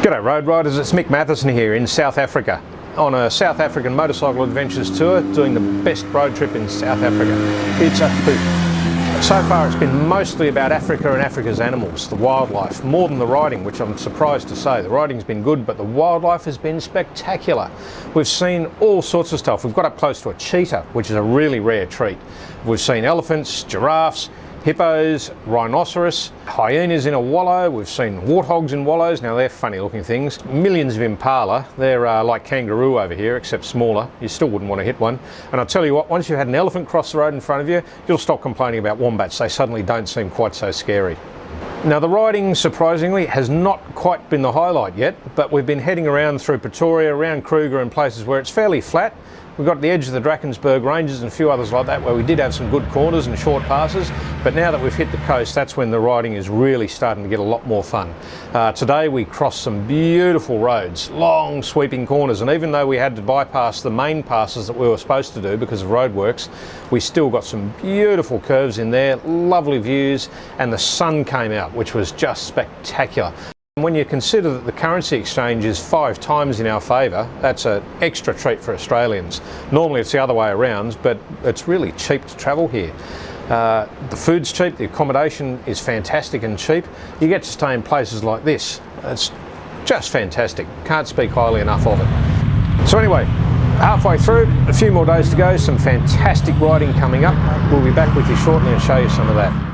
G'day road riders, it's Mick Matheson here in South Africa on a South African motorcycle adventures tour doing the best road trip in South Africa. It's a hoot. So far it's been mostly about Africa and Africa's animals, the wildlife, more than the riding, which I'm surprised to say. The riding's been good, but the wildlife has been spectacular. We've seen all sorts of stuff. We've got up close to a cheetah, which is a really rare treat. We've seen elephants, giraffes, hippos, rhinoceros, hyenas in a wallow. We've seen warthogs in wallows. Now they're funny looking things. Millions of impala. They're like kangaroo over here, except smaller. You still wouldn't want to hit one. And I'll tell you what, once you've had an elephant cross the road in front of you, you'll stop complaining about wombats. They suddenly don't seem quite so scary. Now the riding, surprisingly, has not quite been the highlight yet, but we've been heading around through Pretoria, around Kruger and places where it's fairly flat. We've got the edge of the Drakensberg Ranges and a few others like that where we did have some good corners and short passes, but now that we've hit the coast, that's when the riding is really starting to get a lot more fun. Today we crossed some beautiful roads, long sweeping corners, and even though we had to bypass the main passes that we were supposed to do because of roadworks, we still got some beautiful curves in there, lovely views, and the sun came out, which was just spectacular. When you consider that the currency exchange is 5 times in our favour, that's an extra treat for Australians. Normally it's the other way around, but it's really cheap to travel here. The food's cheap, the accommodation is fantastic and cheap. You get to stay in places like this. It's just fantastic. Can't speak highly enough of it. So anyway, halfway through, a few more days to go, some fantastic riding coming up. We'll be back with you shortly and show you some of that.